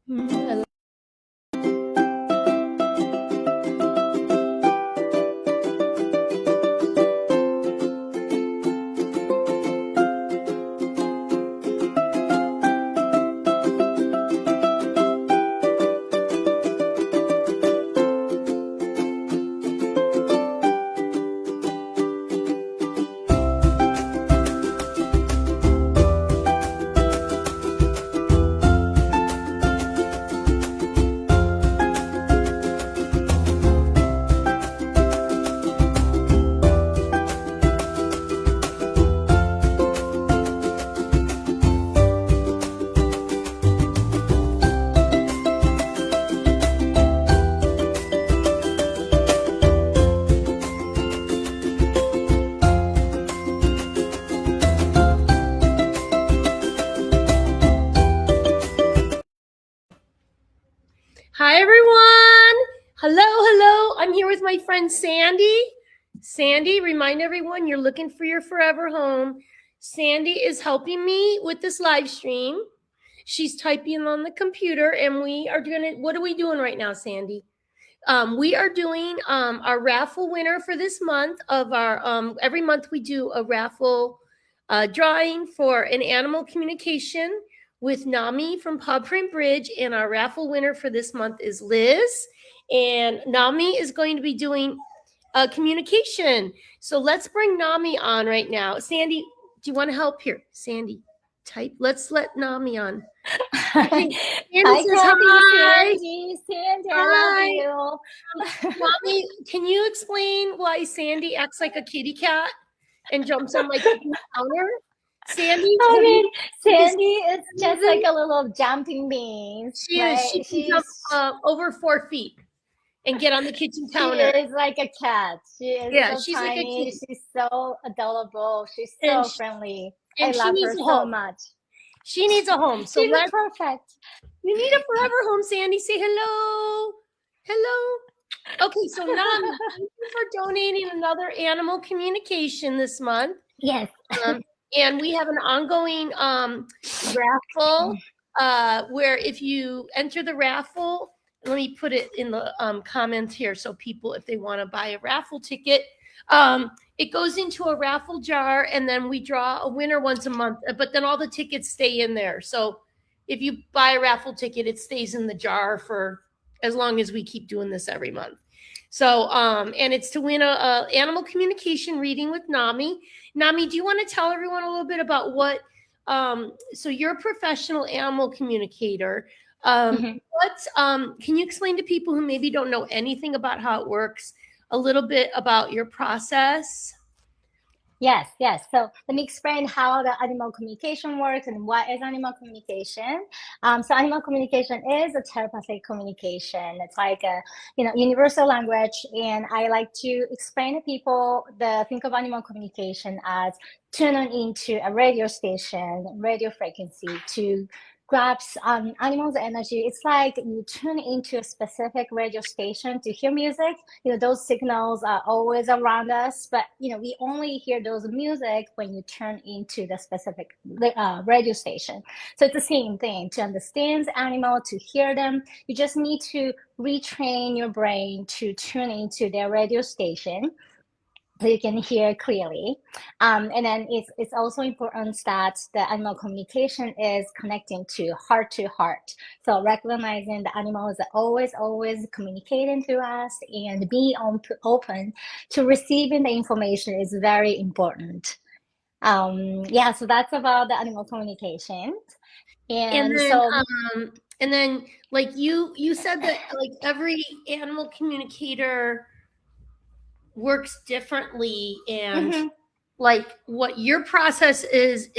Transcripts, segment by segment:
Mhm. Hi, everyone. Hello. I'm here with my friend Sandy. Sandy, remind everyone you're looking for your forever home. Sandy is helping me with this live stream. She's typing on the computer, and we are doing it. What are we doing right now, Sandy? We are doing our raffle winner for this month of our every month we do a raffle drawing for an animal communication with Nami from Pawprint Bridge, and our raffle winner for this month is Liz, and Nami is going to be doing communication. So let's bring Nami on right now. Sandy, do you want to help here? Sandy, type. Let's let Nami on. Sandy says hi. Sandy, I love you. Nami, can you explain why Sandy acts like a kitty cat and jumps on my kitchen counter? Sandy, Sandy is just like a little jumping bean. She is. She can jump over 4 feet and get on the kitchen counter. She is like a cat. She is so tiny. Like a kitty. She's so adorable. She's so friendly. I love her so much. She needs a home. So she's perfect. You need a forever home, Sandy. Say hello. Hello. Okay, so Nami, thank you for donating another animal communication this month. Yes. And we have an ongoing raffle where if you enter the raffle, let me put it in the comments here so people, if they want to buy a raffle ticket, it goes into a raffle jar, and then we draw a winner once a month, but then all the tickets stay in there. So if you buy a raffle ticket, it stays in the jar for as long as we keep doing this every month. So, and it's to win a animal communication reading with Nami. Nami, do you want to tell everyone a little bit about what, so you're a professional animal communicator. Can you explain to people who maybe don't know anything about how it works, a little bit about your process? Yes. So let me explain how the animal communication works and what is animal communication. So animal communication is a telepathic communication. It's like a universal language, and I like to explain to people think of animal communication as tuning into a radio station, radio frequency to grabs animals' energy. It's like you tune into a specific radio station to hear music. Those signals are always around us, but we only hear those music when you turn into the specific radio station. So it's the same thing. To understand the animal, to hear them, you just need to retrain your brain to tune into their radio station, so you can hear clearly. And then it's also important that the animal communication is connecting to heart. So recognizing the animals are always communicating to us, and be open to receiving the information is very important. So that's about the animal communication. And then like you said that like every animal communicator works differently, and like what your process is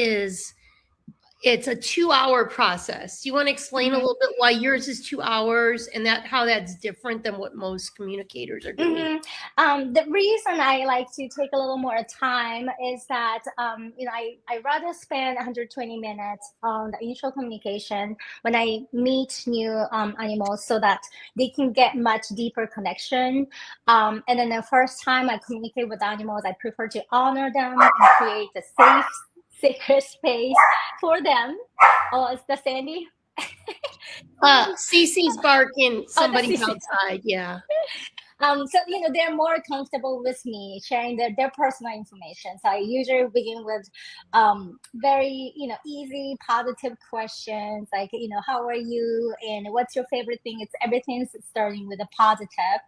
it's a 2-hour process. Do you want to explain a little bit why yours is 2 hours and how that's different than what most communicators are doing? The reason I like to take a little more time is that I rather spend 120 minutes on the initial communication when I meet new animals, so that they can get much deeper connection. And then the first time I communicate with animals, I prefer to honor them and create a safe, sacred space for them. Oh, it's the Sandy. Cece's barking. Somebody's Cece. outside. Yeah. So they're more comfortable with me sharing their personal information. So I usually begin with very easy positive questions like how are you and what's your favorite thing. It's everything's starting with a positive,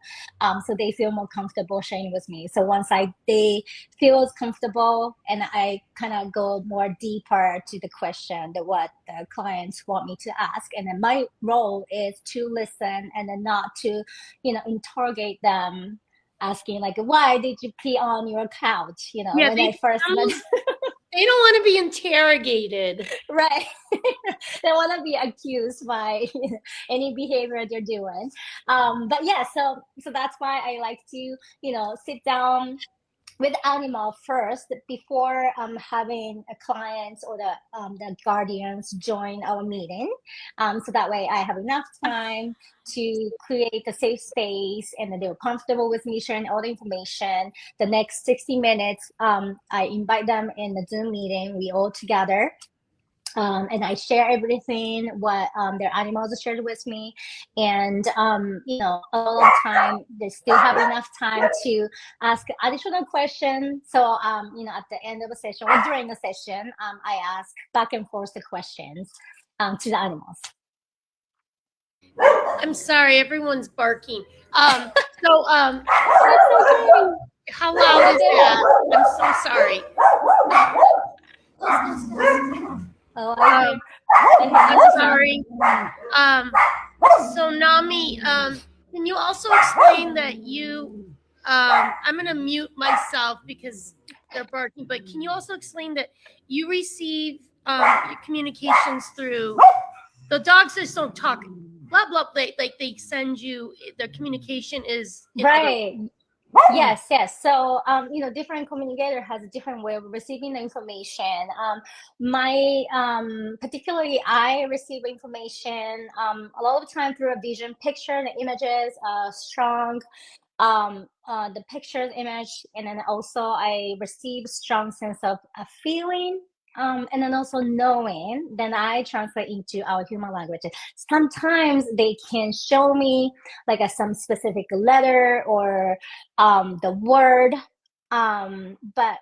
so they feel more comfortable sharing with me. So once they feel comfortable and I kind of go more deeper to the question that what the clients want me to ask, and then my role is to listen and then not to interrogate them, asking like, why did you pee on your couch? Yeah, When I first met. They don't want to be interrogated. Right. They want to be accused by any behavior they're doing. But yeah, so that's why I like to sit down with animal first before having a client or the guardians join our meeting, so that way I have enough time to create a safe space and then they're comfortable with me sharing all the information. The next 60 minutes, I invite them in the Zoom meeting, we all together. And I share everything what their animals shared with me, and a lot of time they still have enough time to ask additional questions. So at the end of a session or during the session, I ask back and forth the questions to the animals. I'm sorry, everyone's barking. How loud is that? I'm so sorry. Oh, I'm sorry. So Nami, can you also explain that you? I'm gonna mute myself because they're barking. But can you also explain that you receive your communications through the dogs just don't talk? Blah blah. They send you. Their communication is right. Yes. So, different communicator has a different way of receiving the information. My, particularly, I receive information a lot of time through a vision, picture, the images, strong, the pictures, image, and then also I receive strong sense of a feeling. And then also knowing, then I translate into our human language. Sometimes they can show me like some specific letter or the word, but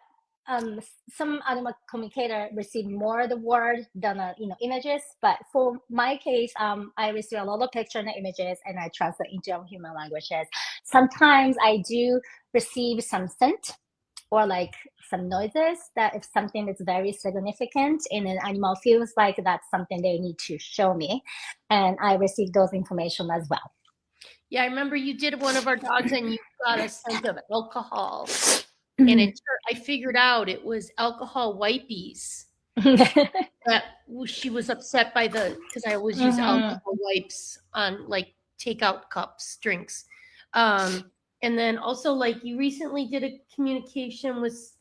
some animal communicator receive more the word than images. But for my case, I receive a lot of picture and images, and I translate into our human languages. Sometimes I do receive some scent or like some noises, that if something is very significant and an animal feels like that's something they need to show me, and I receive those information as well. Yeah, I remember you did one of our dogs and you got a scent of alcohol. And I figured out it was alcohol wipies. That she was upset by because I always use alcohol wipes on like takeout cups, drinks. And then also like you recently did a communication with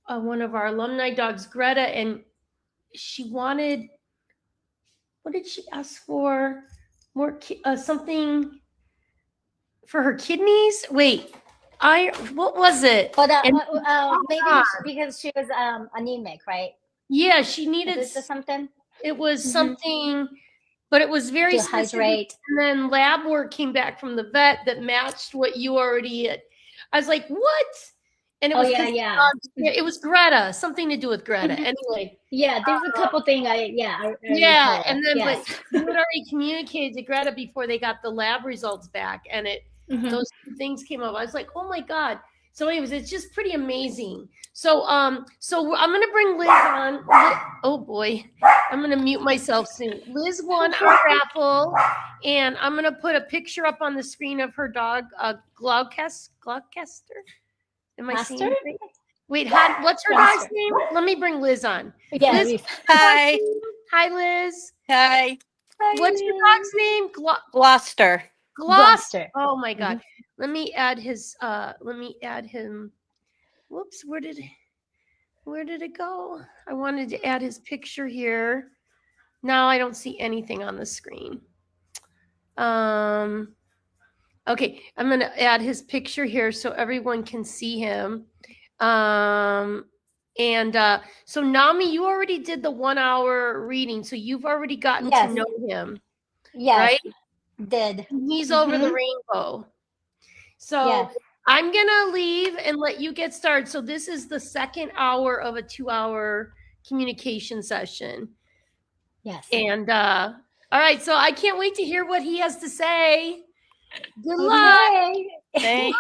one of our alumni dogs, Greta, and she wanted, what did she ask for? More something for her kidneys? Wait, what was it? But maybe because she was anemic, right? Yeah, she needed something. It was something, but it was very specific. And then lab work came back from the vet that matched what you already had. I was like, what? And it was it was Greta, something to do with Greta. Anyway. Yeah, there's a couple things and then but you had already communicated to Greta before they got the lab results back, and those things came up. I was like, oh my God. So anyways, it's just pretty amazing. So I'm gonna bring Liz on. Oh boy, I'm gonna mute myself soon. Liz won our raffle, and I'm gonna put a picture up on the screen of her dog, Gloucester. Am I saying it right? Wait, what's her dog's name? Let me bring Liz on. Yeah. Liz, hi. Hi, Liz. Hi. What's your dog's name? Gloucester. Gloucester. Oh my God. Let me add his. Let me add him. Whoops. Where did it go? I wanted to add his picture here. Now I don't see anything on the screen. Okay, I'm gonna add his picture here so everyone can see him. So Nami, you already did the 1 hour reading, so you've already gotten to know him. Yes, right? did. He's over the Mhm. rainbow. So Yes. I'm gonna leave and let you get started. So this is the second hour of a 2-hour communication session. Yes. And all right, so I can't wait to hear what he has to say. Good luck. Okay. Thanks.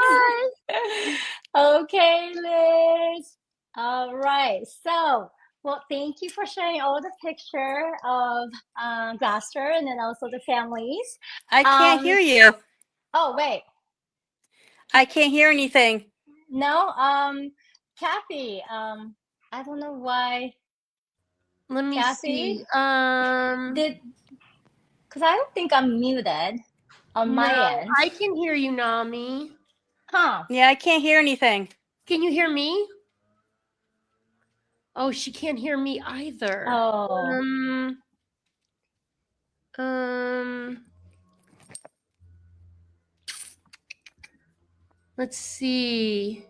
Bye. Okay, Liz. All right. So, well, thank you for sharing all the picture of Gloucester and then also the families. I can't Um, hear you. oh, wait. I can't hear anything. No, Kathy, I don't know why. Let me Kathy, see. because I don't think I'm muted on my No, end. I can hear you, Nami. Huh. Yeah, I can't hear anything. Can you hear me? Oh, she can't hear me either. Oh. Let's see.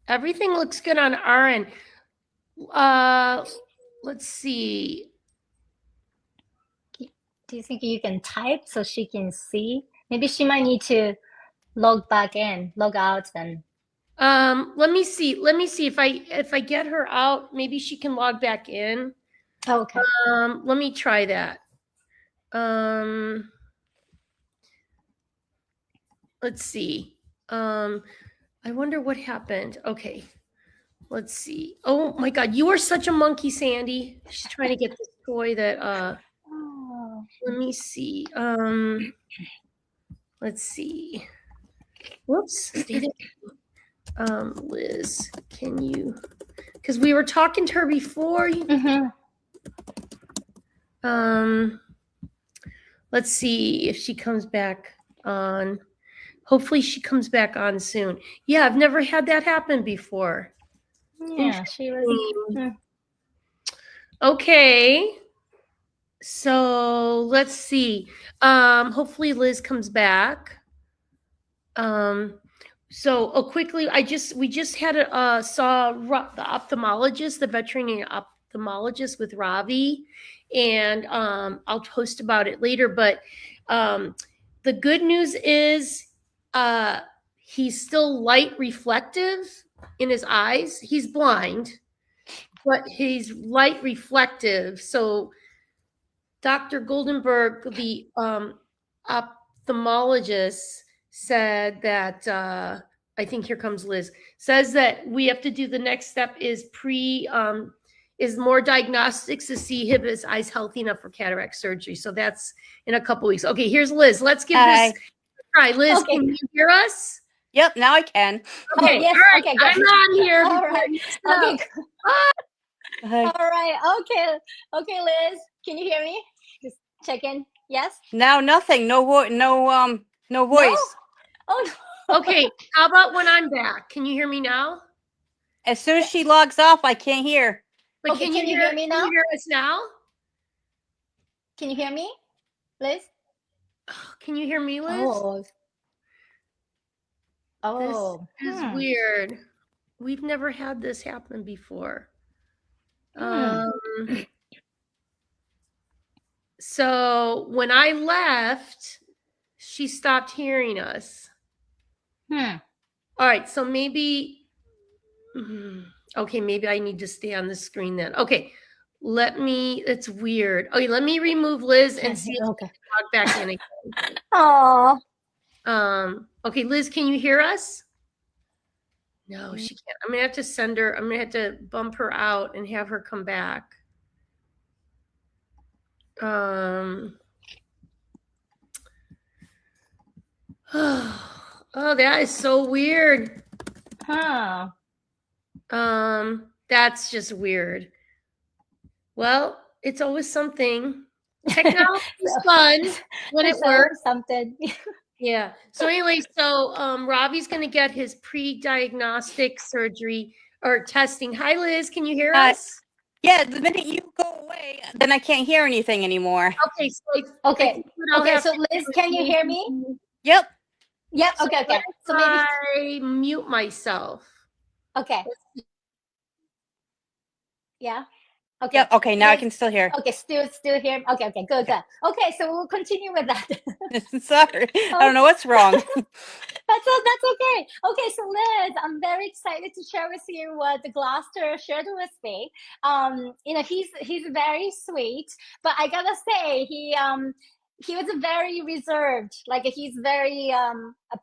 Everything looks good on our end. Let's see. Do you think you can type so she can see? Maybe she might need to log back in, log out, and Let me see. Let me see if I get her out, maybe she can log back in. okay. Let me try that. Let's see. I wonder what happened. Okay. Let's see. Oh my God, you are such a monkey, Sandy. She's trying to get this toy that Oh. let me see. Let's see. Whoops. Liz, can you, because we were talking to her before. Mm-hmm. Let's see if she comes back on. Hopefully she comes back on soon. Yeah, I've never had that happen before. Yeah, she was. Okay. So let's see. Hopefully Liz comes back. So quickly, we just had saw the ophthalmologist, the veterinary ophthalmologist with Ravi, and I'll post about it later. But the good news is he's still light reflective in his eyes. He's blind, but he's light reflective. So Dr. Goldenberg, the ophthalmologist, said that I think here comes Liz, says that we have to do the next step is is more diagnostics to see if his eyes healthy enough for cataract surgery. So that's in a couple weeks. Okay, here's Liz. Let's give this a try. Liz, Okay. can you hear us? Yep, now I can. Okay, yes, all right, okay, good. I'm on here. All right. Okay. Hi. All right. Okay. Okay, Liz, can you hear me? Just check in. Yes? Now nothing. No voice. No No? voice. Oh no. Okay, how about when I'm back? Can you hear me now? As soon as she logs off, I can't hear. But Okay, can you hear me now? Can you hear us now? Can you hear me, Liz? Can you hear me, Liz? Oh. Oh. This is weird. We've never had this happen before. Hmm. So when I left, she stopped hearing us. Hmm. All right, so maybe, okay, maybe I need to stay on the screen then. Okay, it's weird. Okay, let me remove Liz and see if Okay. we can log back in again. Oh. Okay, Liz, can you hear us? No, she can't. I'm gonna have to send her. I'm gonna have to bump her out and have her come back. Oh, that is so weird. Huh. That's just weird. Well, it's always something. Technology is fun when it works. Something. Yeah. So anyway, Ravi's gonna get his pre-diagnostic surgery or testing. Hi, Liz. Can you hear us? Yeah, the minute you go away, then I can't hear anything anymore. Okay. So Okay. Okay. So Liz, can you hear me? Yep. Yep. So Okay. what So if maybe. I mute myself? Okay. Yeah. Okay. Yep. Okay, now I Liz, can still hear. okay. Still here. Okay. Okay. Good. Okay. Good. Okay. So we'll continue with that. Sorry. I Oh, don't know what's wrong. that's okay. Okay, so Liz, I'm very excited to share with you what the Gloucester shared with me. He's very sweet, but I gotta say he was very reserved. Like he's very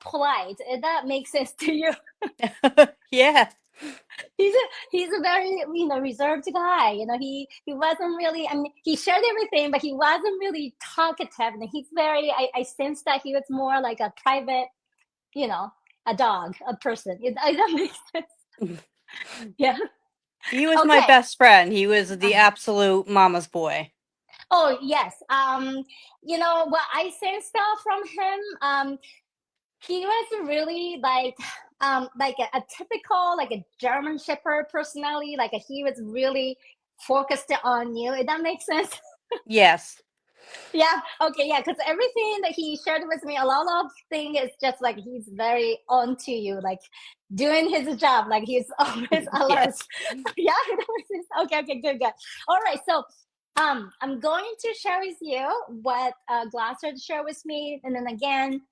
polite. If that makes sense to you. Yeah. He's a very reserved guy. He wasn't really. I mean, he shared everything, but he wasn't really talkative. And he's very. I sense that he was more like a private, a dog, a person. That makes sense. Yeah. He was my Okay. best friend. He was the absolute mama's boy. Oh yes. What I sensed out from him. He was really like a typical like a German Shepherd personality. Like he was really focused on you. If that makes sense. Yes. Yeah. Okay. Yeah. Because everything that he shared with me, a lot of thing is just like he's very on to you, like doing his job. Like he's always alert. Yes. Yeah. Okay. Okay. Good. Good. All right. So, I'm going to share with you what Gloucester shared with me, and then again,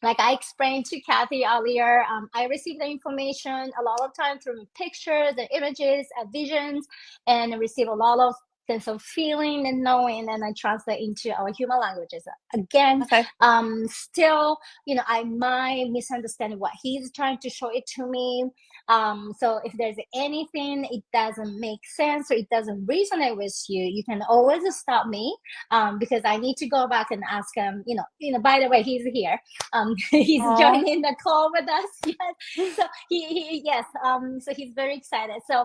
like I explained to Kathy earlier, I received the information a lot of time through pictures and images and visions, and I receive a lot of sense of feeling and knowing, and I translate into our human languages. Again, Okay. still, I might misunderstand what he's trying to show it to me. So if there's anything it doesn't make sense or it doesn't resonate with you, you can always stop me, because I need to go back and ask him. By the way, he's here. He's Aw. joining the call with us. Yes. So yes. So he's very excited. So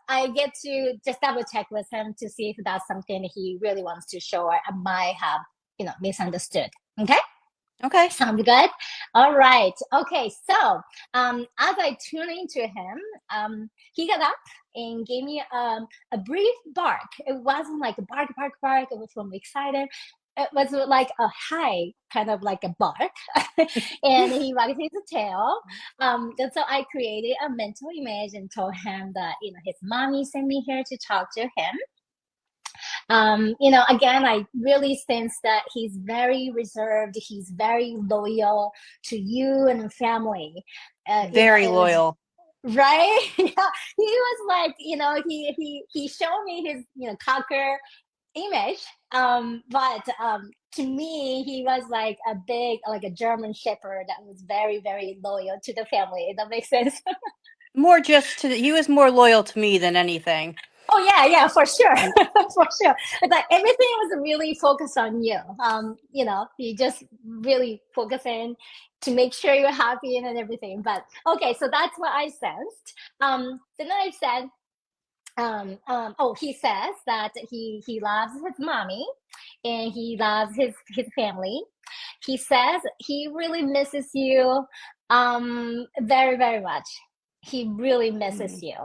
I get to just double check with him to see if that's something he really wants to show or I might have misunderstood. Okay. Okay. Sounds good. All right. Okay. So as I tune into him, he got up and gave me a brief bark. It wasn't like a bark, bark, bark. It was from excited. It was like a hi, kind of like a bark. And he wagged his tail. And so I created a mental image and told him that, his mommy sent me here to talk to him. Again, I really sense that he's very reserved. He's very loyal to you and family. Very loyal. Right? Yeah. He was like, he showed me his, cocker image. But to me, he was like a big, like a German Shepherd that was very, very loyal to the family. If that makes sense. He was more loyal to me than anything. Oh yeah, for sure, for sure. It's like everything was really focused on you. You just really focusing to make sure you're happy and everything. But okay, so that's what I sensed. Then I said, he says that he loves his mommy and he loves his family. He says he really misses you, very, very much. He really misses you.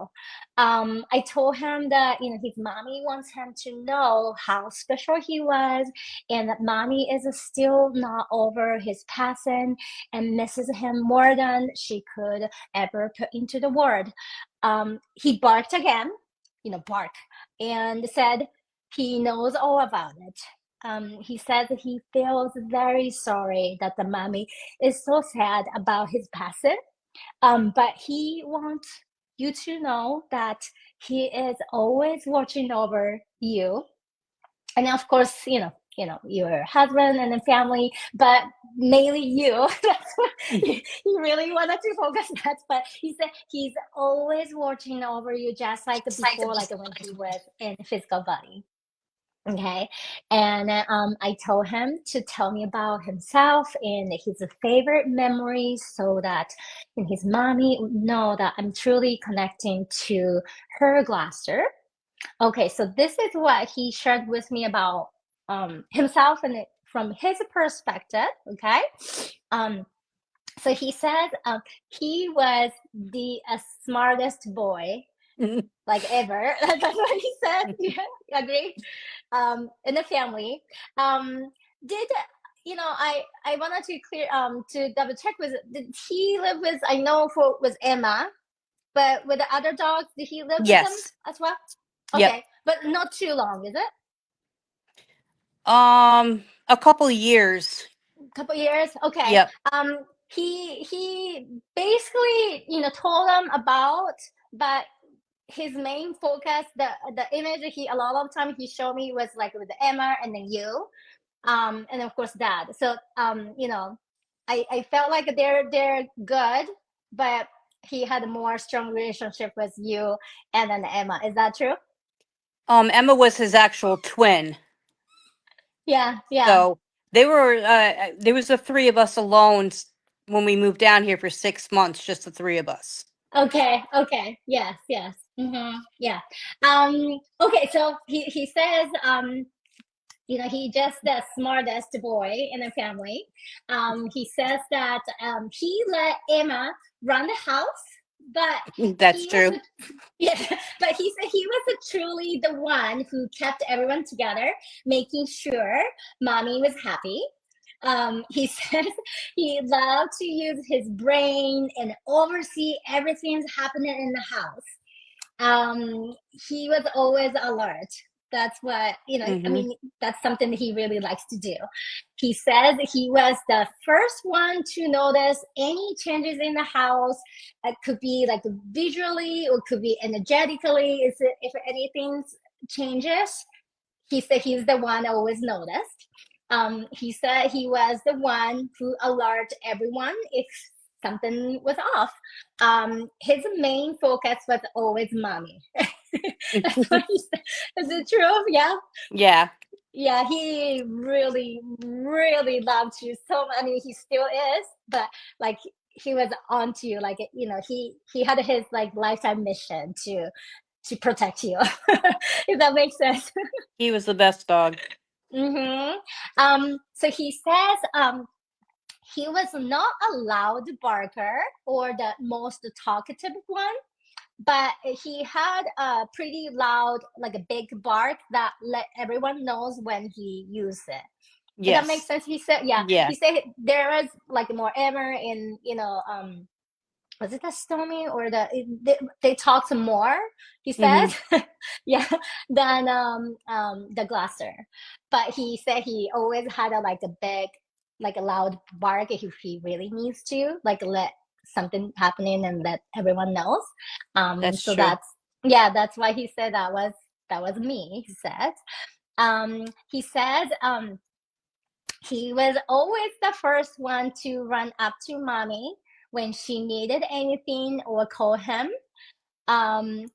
I told him that his mommy wants him to know how special he was, and that mommy is still not over his passing and misses him more than she could ever put into the word. He barked again, bark, and said he knows all about it. He says he feels very sorry that the mommy is so sad about his passing. But he wants you to know that he is always watching over you, and of course, your husband and the family, but mainly you. That's what he really wanted to focus that. But he said he's always watching over you, just like before, like when he was in physical body. Okay. And I told him to tell me about himself and his favorite memories so that his mommy would know that I'm truly connecting to her Gloucester. Okay, so this is what he shared with me about himself and from his perspective. Okay. So he said he was the smartest boy like ever. That's what he said. Yeah, you agree? In the family. Did I wanted to clear to double check with, did he live with, I know for with Emma, but with the other dogs, did he live with them Yes. as well? Yep. Okay, but not too long, is it? A couple years. Couple years. Okay. Yep. He basically told them about, but his main focus, the image he a lot of time he showed me was like with Emma and then you, and of course Dad. So I felt like they're good, but he had a more strong relationship with you and then Emma. Is that true? Emma was his actual twin. Yeah, yeah. So they were, there was the three of us alone when we moved down here for 6 months, just the three of us. Okay, okay. Yes, yes. Yeah. Okay, so he says he's just the smartest boy in the family. He says that he let Emma run the house, but That's he true. was yeah, but he said he was truly the one who kept everyone together, making sure mommy was happy. He says he loved to use his brain and oversee everything's happening in the house. He was always alert. That's what, that's something that he really likes to do. He says he was the first one to notice any changes in the house. It could be like visually or could be energetically. If anything changes, he said he's the one always noticed. He said he was the one who alert everyone if something was off. His main focus was always mommy. That's what he said. Is it true? Yeah. Yeah. Yeah, he really, really loved you so much. I mean, he still is, but like he was on to you. Like he had his like lifetime mission to protect you. If that makes sense. He was the best dog. So he says he was not a loud barker or the most talkative one, but he had a pretty loud, like a big bark that let everyone knows when he used it. Does that make Yes. sense? He said, yeah. Yeah. He said there was like more armor in, was it the Stormy or they talked more, he said, yeah, than the Gloucester. But he said he always had a big, like a loud bark if he really needs to, like let something happening and let everyone knows. That's So true. that's why he said that was me, he said. He said he was always the first one to run up to mommy when she needed anything or call him.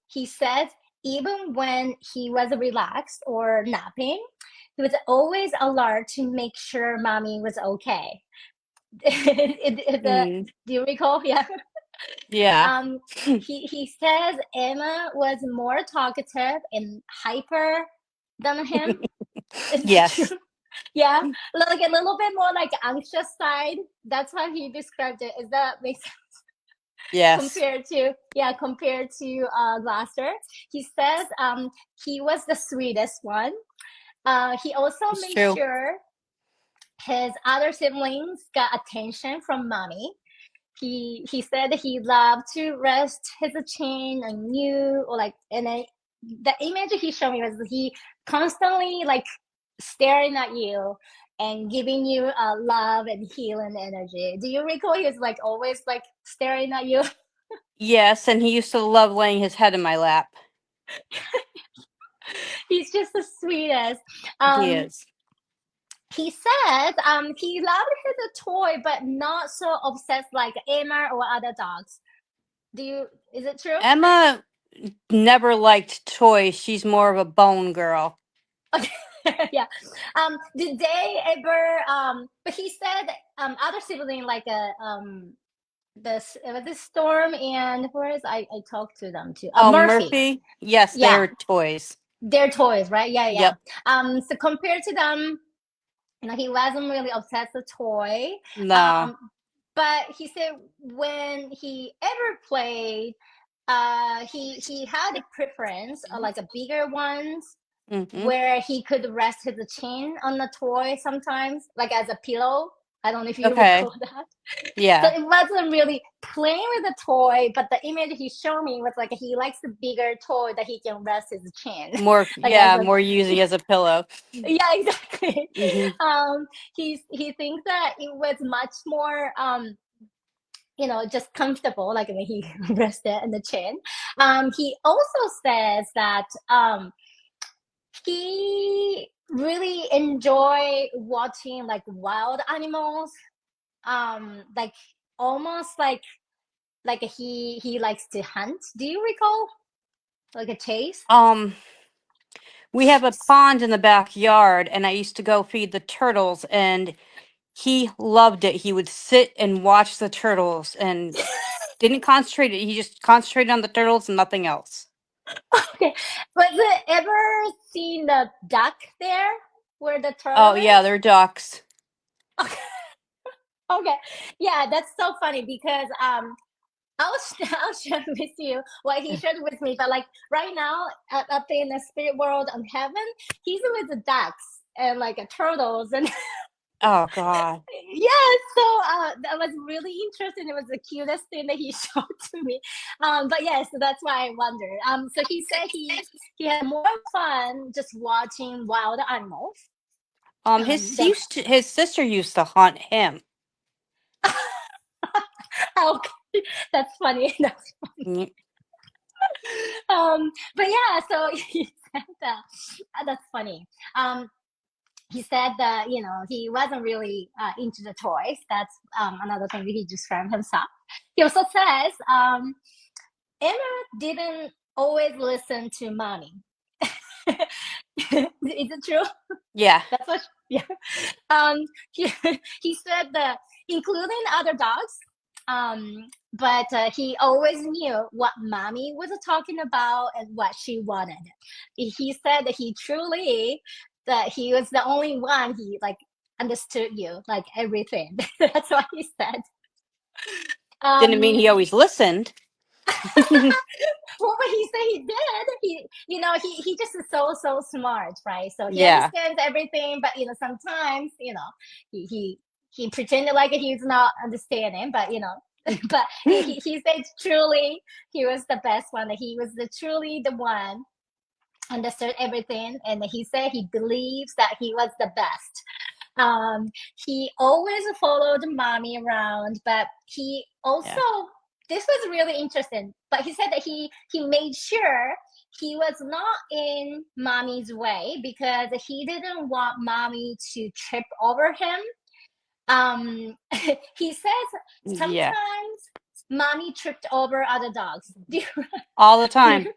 He said even when he was relaxed or napping, he was always alert to make sure mommy was okay. Do you recall? Yeah. Yeah. He says Emma was more talkative and hyper than him. Is that Yes. true? Yeah, like a little bit more like anxious side. That's how he described it. Is that makes sense? Yes. Compared to Gloucester? He says he was the sweetest one. He also It's made true. sure his other siblings got attention from mommy. He said he loved to rest his chin on you, or like, and then the image he showed me was he constantly like staring at you and giving you love and healing energy. Do you recall he was like always like staring at you? Yes, and he used to love laying his head in my lap. He's just the sweetest. He is. He says he loved his toy, but not so obsessed like Emma or other dogs. Is it true? Emma never liked toys. She's more of a bone girl. Okay. Yeah. Did they ever but he said other sibling like this Storm and where is I talked to them too. Murphy. Yes, Yeah. they're toys. They're toys, right? Yeah, yeah. Yep. So compared to them, he wasn't really obsessed with toy. No. But he said when he ever played, he had a preference like a bigger ones Mm-hmm. where he could rest his chin on the toy sometimes, like as a pillow. I don't know if you Okay. recall that. So Yeah. it wasn't really playing with the toy, but the image he showed me was like he likes the bigger toy that he can rest his chin. More, Like as yeah, a, more using as a pillow. yeah, exactly. Mm-hmm. He thinks that it was much more just comfortable, like when he rested in the chin. He also says that he really enjoy watching like wild animals, like almost like he likes to hunt. Do you recall like a chase? We have a pond in the backyard, and I used to go feed the turtles, and he loved it. He would sit and watch the turtles and didn't concentrate. He just concentrated on the turtles and nothing else. Okay, but it ever seen the duck there where the turtle Oh yeah, they're ducks. is? Okay, yeah, that's so funny because I'll share with you what he shared with me. But like right now, up in the spirit world of heaven, he's with the ducks and like turtles and Oh God. yeah. So that was really interesting. It was the cutest thing that he showed to me. But yeah, so that's why I wondered. So he said he had more fun just watching wild animals. Than His sister used to hunt him. okay, that's funny. That's Mm. but yeah, so he said that that's funny. He said that he wasn't really into the toys. That's another thing that he described himself. He also says Emma didn't always listen to mommy. Is it true? Yeah. That's what. Yeah. Um, he, he said that including other dogs. But he always knew what mommy was talking about and what she wanted. He said that he was the only one he like understood you like everything. That's what he said. Didn't mean Um, he always listened. well, but he said he did. He just is so smart, right? So he Yeah. understands everything, but sometimes he pretended like he's not understanding, but but he said truly he was the best one. That he was truly the one understood everything, and he said he believes that he was the best. He always followed mommy around, but he also Yeah. this was really interesting. But he said that he made sure he was not in mommy's way because he didn't want mommy to trip over him. He says Yeah. sometimes mommy tripped over other dogs. All the time.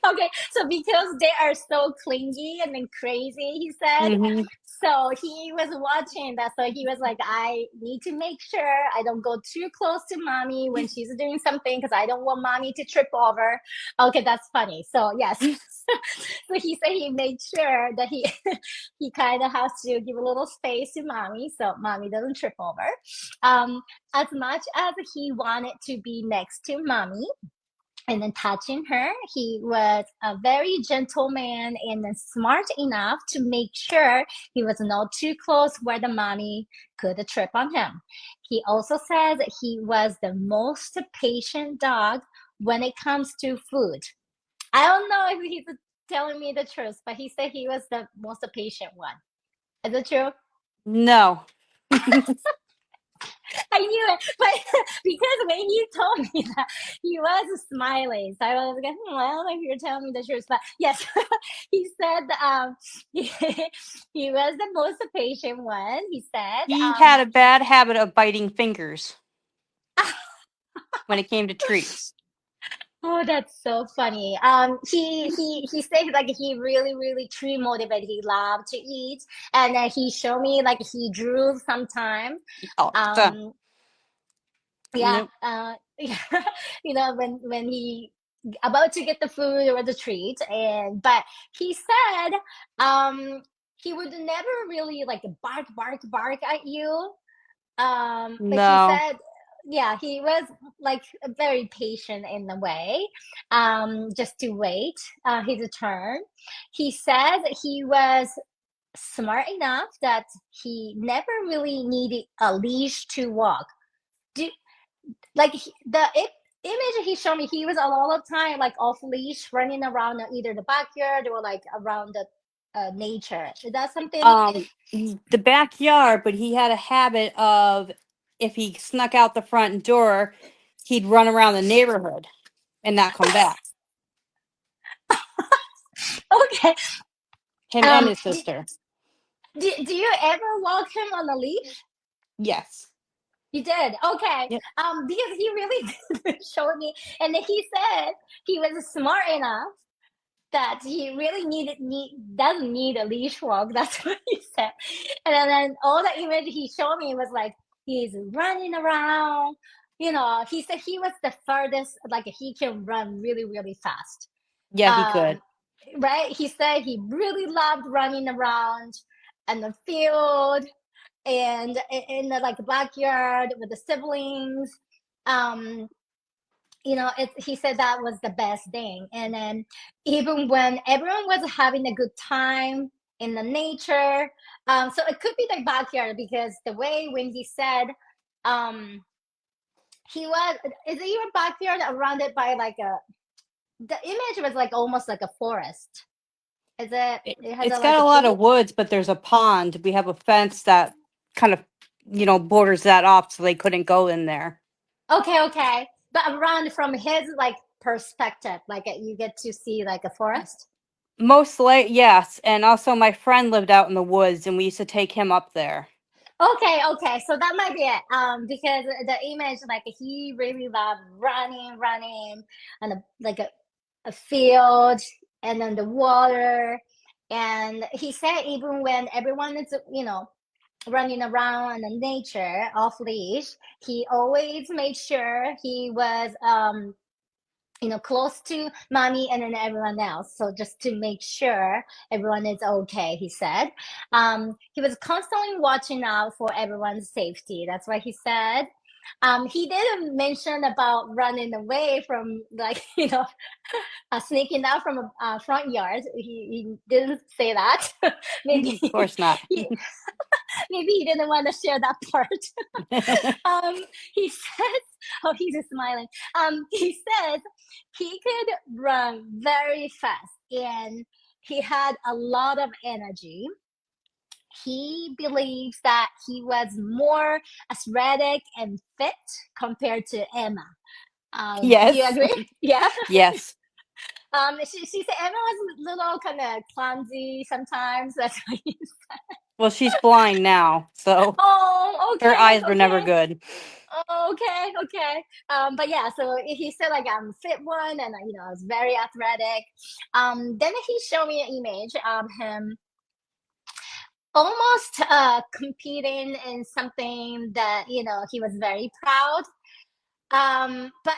Okay, so because they are so clingy and then crazy, he said. Hmm. So he was watching that. So he was like, I need to make sure I don't go too close to mommy when she's doing something because I don't want mommy to trip over. Okay, that's funny. So yes. So he said he made sure that he kind of has to give a little space to mommy so mommy doesn't trip over. As much as he wanted to be next to mommy, and then touching her. He was a very gentle man and then smart enough to make sure he was not too close where the mommy could trip on him. He also says that he was the most patient dog when it comes to food. I don't know if he's telling me the truth, but he said he was the most patient one. Is it true? No. I knew it, but because when he told me that, he was smiling, so I was like, well, I don't know if you're telling me the truth, but yes, he said he, he was the most patient one. He said, He had a bad habit of biting fingers when it came to treats. oh, that's so funny. He said like he really tree motivated. He loved to eat, and he showed me like he drew sometime. All the time. Um, yeah, Nope. yeah, when he about to get the food or the treat, and but he said he would never really like bark at you. But he No. said he was like very patient in a way, just to wait his turn. He said he was smart enough that he never really needed a leash to walk. Do, like image he showed me, he was a lot of time like off leash, running around either the backyard or like around the nature. Is that something? The backyard, but he had a habit of if he snuck out the front door, he'd run around the neighborhood and not come back. Okay. Him and Um, his sister. do you ever walk him on a leash? Yes. You did? Okay. Yep. Because he really showed me, and he said he was smart enough that he really doesn't need a leash walk. That's what he said. And then all the image he showed me was like he's running around. He said he was the furthest, like he can run really, really fast. Yeah, he could. Right? He said he really loved running around in the field and in the like backyard with the siblings. He said that was the best thing. And then even when everyone was having a good time in the nature, so it could be the backyard, because the way when he said, is it your backyard surrounded by like the image was like almost like a forest. Is it? It has It's like got a a lot tree. of woods, but there's a pond. We have a fence that kind of, borders that off so they couldn't go in there. Okay. But around from his like perspective, like you get to see like a forest. Mostly, yes. And also my friend lived out in the woods and we used to take him up there. Okay. So that might be it. Because the image, like he really loved running, and like a field, and then the water. And he said even when everyone is, running around in nature off leash, he always made sure he was close to mommy and then everyone else. So just to make sure everyone is okay, he said. He was constantly watching out for everyone's safety. That's what he said. He didn't mention about running away from, like, sneaking out from a front yard. He didn't say that. Maybe Of course not. maybe he didn't want to share that part. He says, oh, he's smiling. He says he could run very fast and he had a lot of energy. He believes that he was more athletic and fit compared to Emma. Do you Yes. agree? Yeah. Yes. She said Emma was a little kind of clumsy sometimes. That's what he said. Well, she's blind now, so Oh, okay, her eyes were never okay. good. Okay. But yeah, so he said like I'm fit one, and I was very athletic. Then he showed me an image of him almost competing in something that he was very proud. But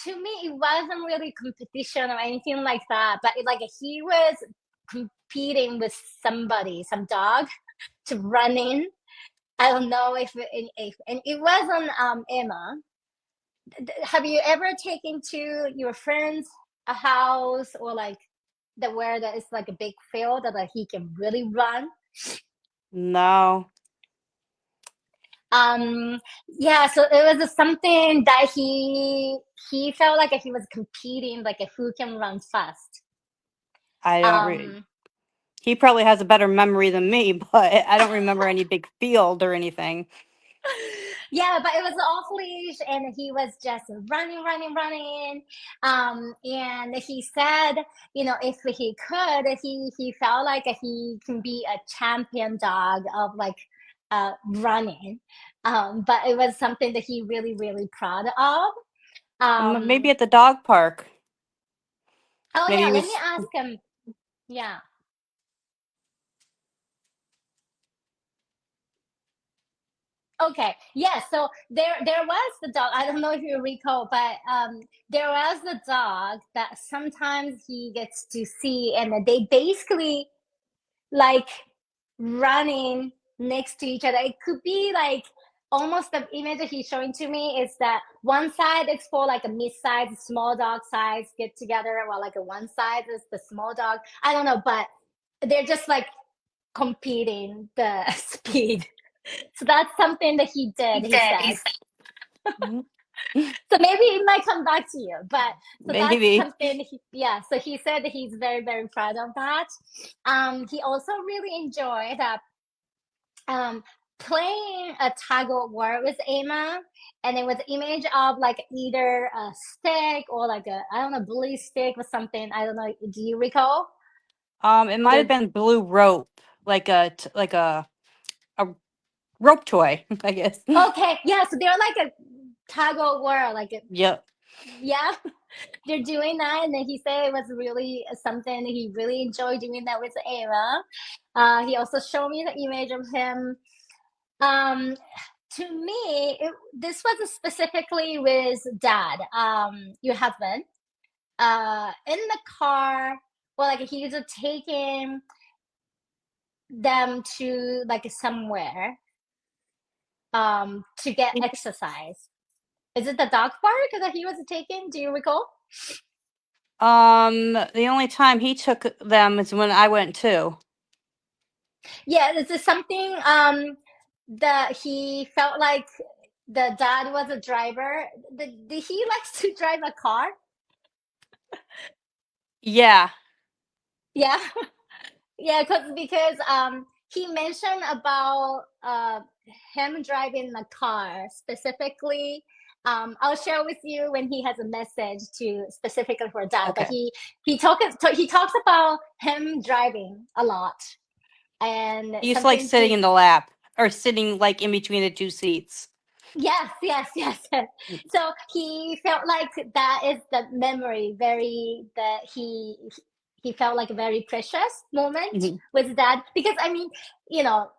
to me, it wasn't really competition or anything like that. But like he was competing with somebody, some dog, to run in. I don't know if and it wasn't Emma. Have you ever taken to your friends a house or like where there is like a big field that like, he can really run? No. Yeah, so it was something that he felt like he was competing, like who can run fast. I don't read. He probably has a better memory than me, but I don't remember any big field or anything. Yeah, but it was off leash and he was just running. And he said, if he could, he felt like he can be a champion dog of like running. But it was something that he really, really proud of. Maybe at the dog park. Oh Maybe yeah, he let me was. ask him. Yeah. Okay. Yeah. So there was the dog. I don't know if you recall, but there was the dog that sometimes he gets to see, and they basically like running next to each other. It could be like almost the image that he's showing to me is that one side is for like a mid-size, small dog size get together, while like a one side is the small dog. I don't know, but they're just like competing the speed. So that's something that he did, he says. Mhm. So maybe it might come back to you, but so that's Maybe. something. Yeah. So he said that he's very, very proud of that. He also really enjoyed playing a tug of war with Emma, and it was image of like either a stick or like a, I don't know, bully stick or something. I don't know. Do you recall? It might have been blue rope, like a rope toy, I guess. Okay, yeah. So they're like a tug of war, like a, Yep. yeah. They're doing that, and then he said it was really something that he really enjoyed doing that with Ava. He also showed me the image of him. Um, to me, this was specifically with Dad, your husband, in the car. Well, like he was taking them to like somewhere to get exercise. Is it the dog park that he was taking? Do you recall? The only time he took them is when I went too. Yeah, this is something that he felt like the dad was a driver. He likes to drive a car. Yeah. Yeah, yeah, because he mentioned about him driving the car specifically. I'll share with you when he has a message to specifically for dad. But Okay. he talks about him driving a lot and He used to like something sitting to. in the lap or sitting like in between the two seats. Yes, yes, yes. So he felt like that is the memory very that he felt like a very precious moment Mhm. with dad, because I mean, you know,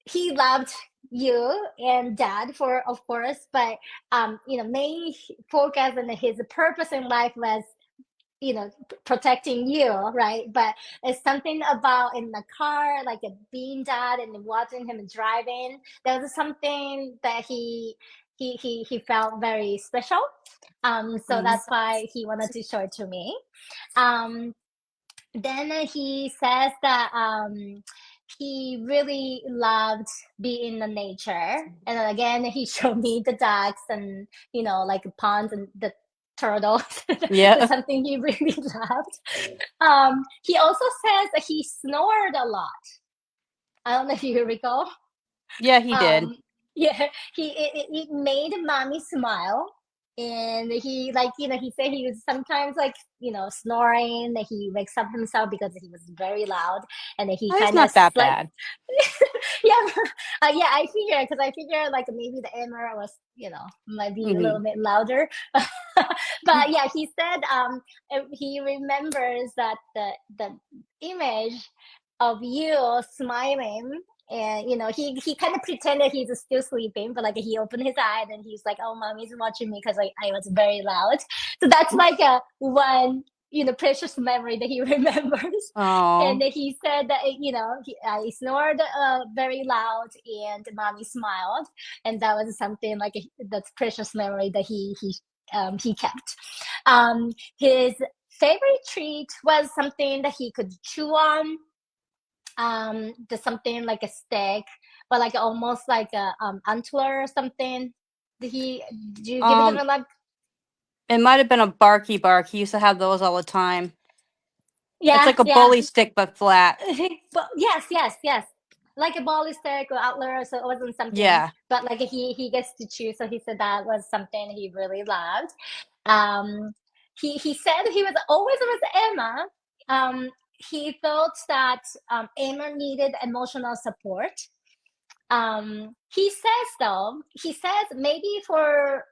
he loved you and dad for of course, but main focus and his purpose in life was protecting you, right? But it's something about in the car, like a being dad and watching him driving. There was something that he felt very special. So Mhm. that's why he wanted to show it to me. Um, then he says that he really loved being in the nature, and then again he showed me the ducks and like ponds and the turtles. That's Yeah. something he really loved. He also says that he snored a lot. I don't know if you recall. Yeah, he did. Yeah, it made mommy smile, and he like he said he was sometimes like snoring, that he wakes up himself because he was very loud, and then he Oh, it's kind of not that like bad. yeah. Yeah, I figure because I figure like maybe the Emma was might be a Hmm. little bit louder. But yeah, he said he remembers that the image of you smiling, and he kind of pretended he's still sleeping, but like he opened his eye and he's like, oh, mommy's watching me because I was very loud. So that's like a one precious memory that he remembers. And Oh. he said that I snored very loud and mommy smiled, and that was something like that's precious memory that he kept. His favorite treat was something that he could chew on. The something like a stick, but like almost like a antler or something. Did you give him Um, a like? it might have been a Barky Bark. He used to have those all the time. It's Yeah, like a yeah. bully stick but flat. But yes, yes, yes. Like a ball stick or antler, so it wasn't something. Yeah. But like he gets to choose, so he said that was something he really loved. Um, he said he was always with Emma. He felt that Emma needed emotional support. He says though, he says maybe for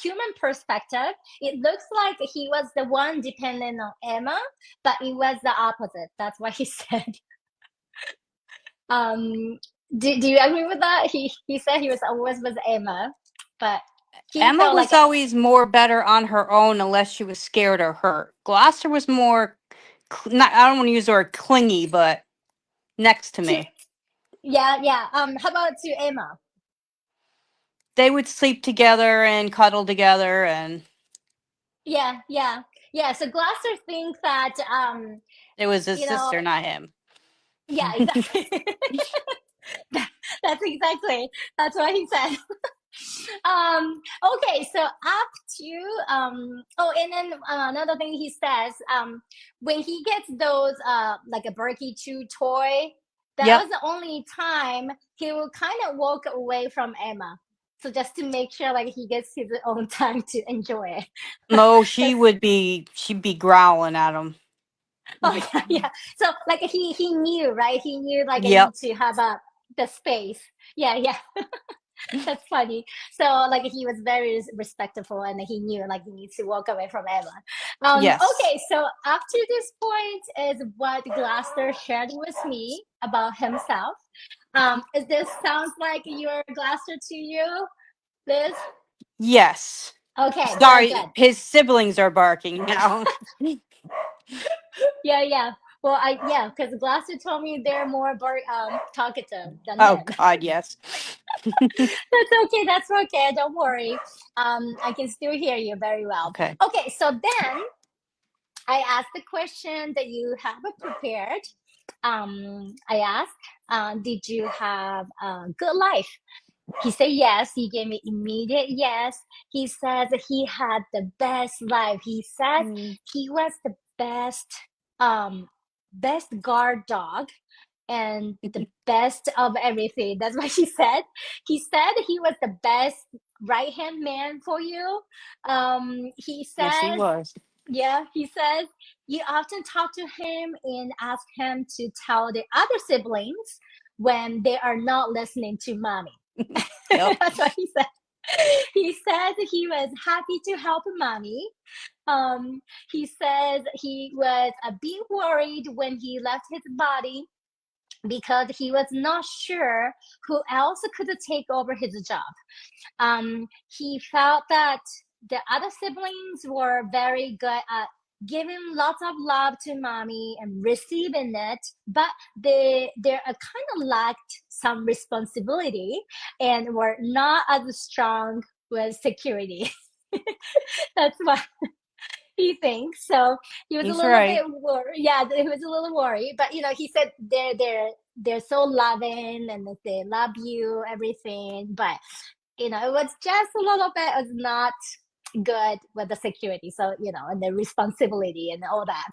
human perspective, it looks like he was the one dependent on Emma, but it was the opposite. That's what he said. Um, do you agree with that? He said he was always with Emma, but he Emma felt like was always more better on her own unless she was scared or hurt. Gloucester was more, not, I don't want to use the word clingy, but next to to me. yeah, yeah. How about to Emma? they would sleep together and cuddle together, and Yeah, yeah, yeah. So Gloucester thinks that it was his you know, sister, not him. yeah, exactly. That's exactly that's what he said. Okay, so up to oh, and then another thing he says, when he gets those like a Berkey 2 toy, that Yep. was the only time he will kind of walk away from Emma. So just to make sure like he gets his own time to enjoy it. No, That's she'd be growling at him. oh yeah, yeah. So like he knew, right? He knew like I Yep. need to have the space. Yeah, yeah. That's funny. So like he was very respectful and he knew like he needs to walk away from Emma. Yes. Okay, so up to this point is what Gloucester shared with me about himself. Is this sounds like your Gloucester to you, Liz? Yes. Okay, good, Sorry, good. his siblings are barking now. Yeah, yeah. Well, yeah, because Gloucester told me they're more talkative than Oh him. God, yes. That's okay. That's okay. Don't worry. I can still hear you very well. Okay. Okay, so then I asked the question that you have prepared. I asked, did you have a good life? He said yes. He gave me immediate yes. He says he had the best life. He says Mm. he was the um, best guard dog and the best of everything. That's what he said. He said he was the best right hand man for you. He Yes, he says, was. yeah, he says you often talk to him and ask him to tell the other siblings when they are not listening to mommy. Yep. That's what he said. He said he was happy to help mommy. He says he was a bit worried when he left his body because he was not sure who else could take over his job. He felt that the other siblings were very good at giving lots of love to mommy and receiving it, but they kind of lacked some responsibility and were not as strong with security. That's what he thinks. So he was a He's little bit right. worried. Yeah, he was a little worried. But he said they're so loving and that they love you, everything. But it was just a little bit was not good with the security. So and the responsibility and all that.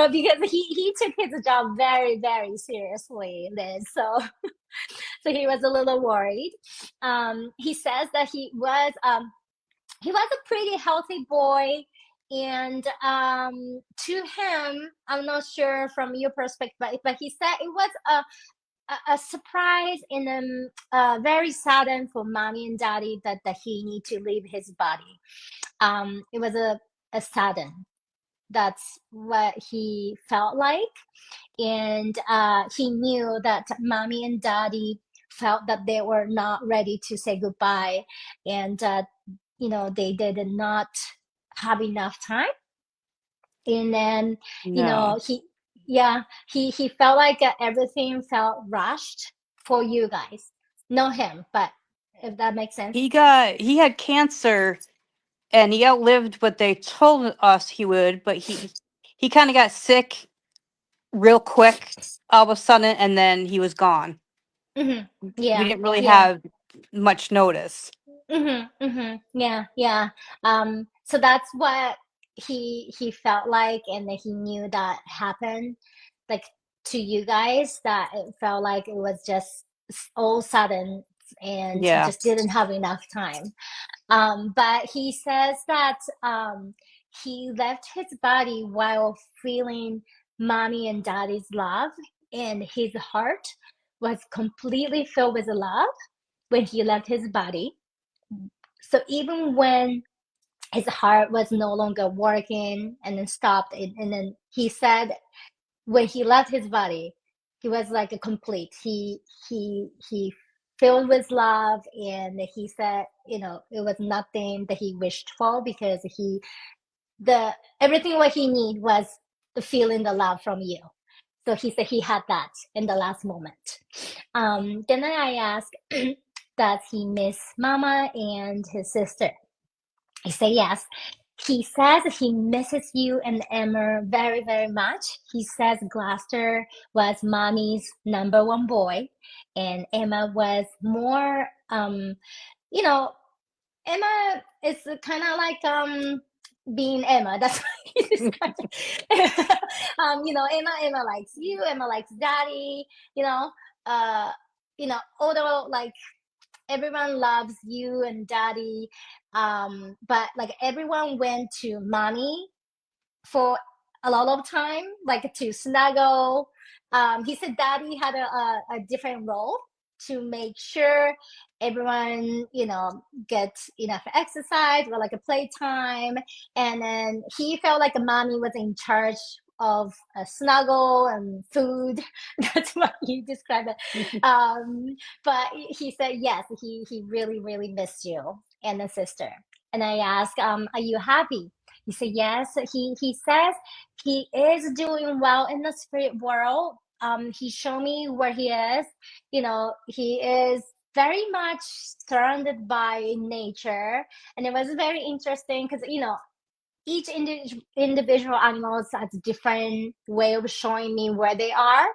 Because he took his job very very seriously, Liz. So he was a little worried. He says that he was a pretty healthy boy, and to him, I'm not sure from your perspective, but he said it was a surprise and very sudden for mommy and daddy that he need to leave his body. It was a sudden. That's what he felt like, and he knew that mommy and daddy felt that they were not ready to say goodbye, and they did not have enough time. And then No. he felt like everything felt rushed for you guys, not him, but if that makes sense. He had cancer and he outlived what they told us he would, but he kind of got sick real quick all of a sudden, and then he was gone. Hmm. We Yeah, didn't really yeah. have much notice. Yeah, yeah. So that's what he felt like, and that he knew that happened, like to you guys, that it felt like it was just all sudden and Yeah. just didn't have enough time. But he says that he left his body while feeling mommy and daddy's love, and his heart was completely filled with love when he left his body. So even when his heart was no longer working and then stopped, and then he said when he left his body, he was like a complete. He filled with love, and he said, it was nothing that he wished for, because the everything what he need was the feeling the love from you. So he said he had that in the last moment. Then I asked, does he miss Mama and his sister? I say yes. He says he misses you and Emma very, very much. He says Gloucester was Mommy's number one boy, and Emma was more, you know, Emma is kind of like being Emma. That's what he described it. Emma likes you. Emma likes Daddy. You know, uh, although like everyone loves you and Daddy, but like everyone went to Mommy for a lot of time, like to snuggle. He said Daddy had a different role to make sure everyone, gets enough exercise or like a playtime. And then he felt like Mommy was in charge of a snuggle and food. That's what he described it. But he said, yes, he really, really missed you and the sister. And I asked, are you happy? He said yes. He says he is doing well in the spirit world. He showed me where he is. He is very much surrounded by nature, and it was very interesting because each individual animals has a different way of showing me where they are.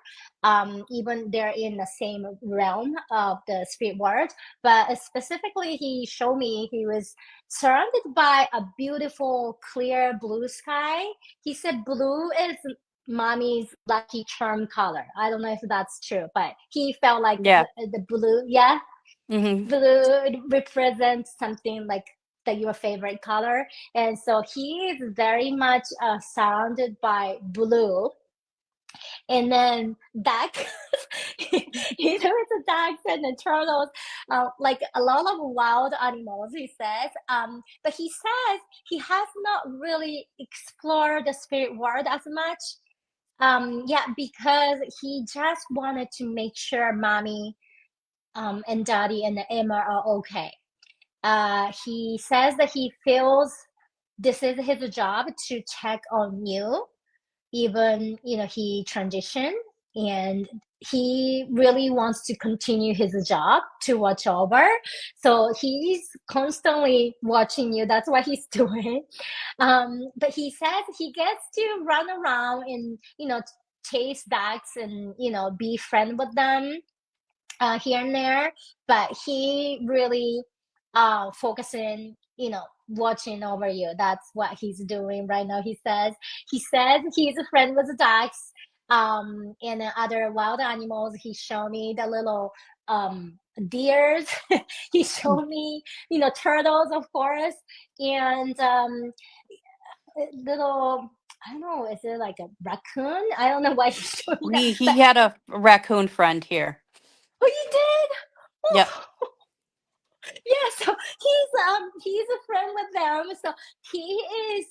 Even they're in the same realm of the spirit world, but specifically he showed me he was surrounded by a beautiful clear blue sky. He said blue is Mommy's lucky charm color. I don't know if that's true, but he felt like Yeah. the blue, yeah, Hmm. blue represents something like your favorite color, and so he is very much surrounded by blue. And then ducks, with the ducks and the turtles, like a lot of wild animals, he says. But he says he has not really explored the spirit world as much. Yeah, because he just wanted to make sure Mommy and Daddy and Emma are okay. He says that he feels this is his job to check on you, even he transitioned, and he really wants to continue his job to watch over. So he's constantly watching you. That's what he's doing. But he says he gets to run around and chase ducks and be friend with them here and there, but he really focusing, watching over you. That's what he's doing right now. He says he's a friend with the ducks, and other wild animals. He showed me the little deers. He showed me, turtles, of course, and little. I don't know. Is it like a raccoon? I don't know why he showed me that, but He had a raccoon friend here. oh, you did. Yep. Oh. Yeah, so he's a friend with them. So he is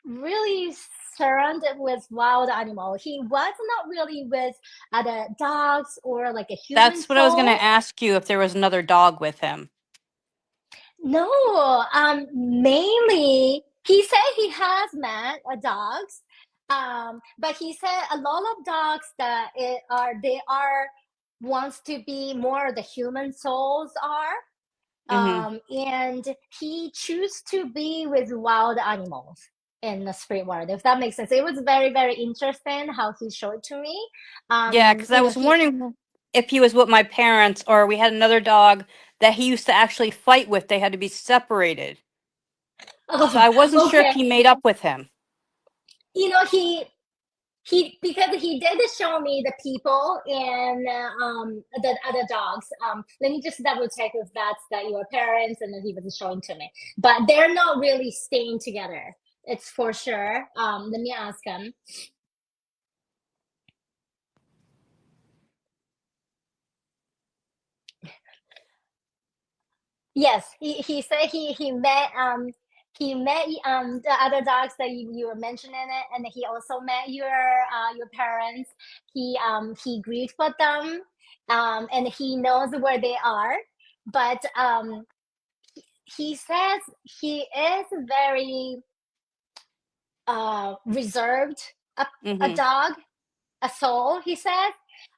really surrounded with wild animals. He was not really with other dogs or like a human That's what I was going soul. to ask you, if there was another dog with him. No, mainly he said he has met dogs, but he said a lot of dogs that they are wants to be more the human souls are. Hmm. And he chose to be with wild animals in the spirit world, if that makes sense. It was very, very interesting how he showed to me. Yeah, because I was He wondering if he was with my parents or we had another dog that he used to actually fight with. They had to be separated. So oh, I wasn't sure if okay. he made up with him. He because he did show me the people and the other dogs. Let me just double check if that's that your parents, and then he was showing to me. But they're not really staying together. It's for sure. Let me ask him. Yes, he said he met the other dogs that you were mentioning it, and he also met your parents. He grieved with them, and he knows where they are. But he says he is very reserved, a Hmm. dog, a soul. He says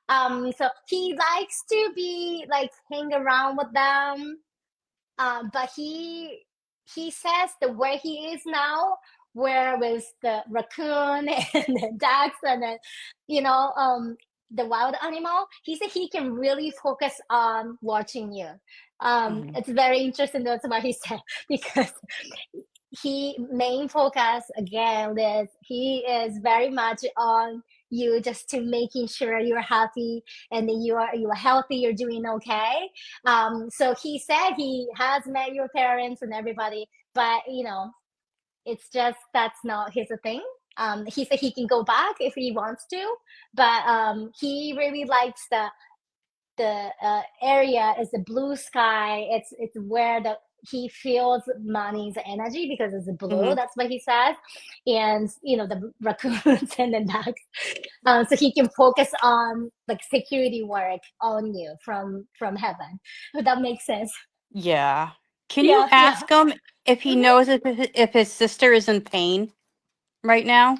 So he likes to be like hang around with them. But he says the where he is now, where with the raccoon and the ducks and then the wild animal, he said he can really focus on watching you. Mhm. It's very interesting. That's what he said because he main focus again is he is very much on you just to making sure you're happy and that you're healthy, you're doing okay. So he said he has met your parents and everybody, but it's just that's not his thing. He said he can go back if he wants to, but he really likes the area is the blue sky. It's where he feels money's energy because it's blue. Mhm. That's what he says, and the raccoons and the ducks. So he can focus on like security work on you from heaven. If that makes sense. Yeah. Can you Yeah, yeah. ask him if he Mhm. knows if his sister is in pain right now?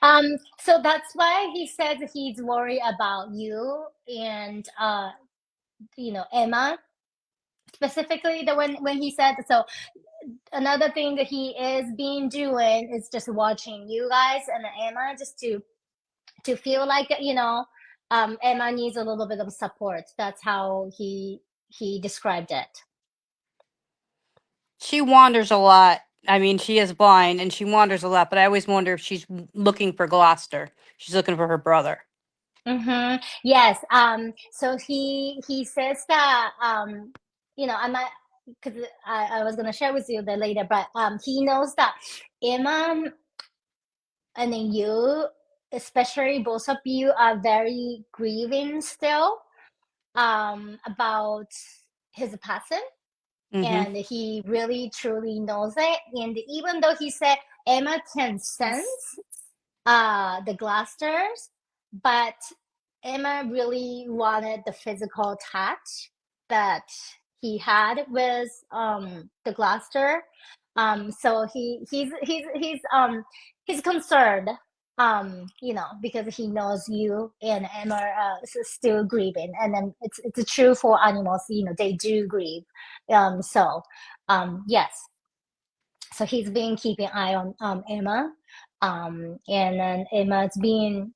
Um, so that's why he says he's worried about you and Emma specifically. The when he said so. Another thing that he is being doing is just watching you guys and Emma just to feel like Emma needs a little bit of support. That's how he described it. She wanders a lot. I mean, she is blind and she wanders a lot, but I always wonder if she's looking for Gloucester. She's looking for her brother. Yes. So he says that I'm not because I was gonna share with you that later, but he knows that Emma and then you, especially both of you, are very grieving still about his passing, Mhm. and he really truly knows it. And even though he said Emma can sense the Gloucesters, but Emma really wanted the physical touch that he had with the Gloucester. So he's concerned, because he knows you and Emma are still grieving, and then it's true for animals, they do grieve. Yes, so he's been keeping eye on Emma, and then Emma's been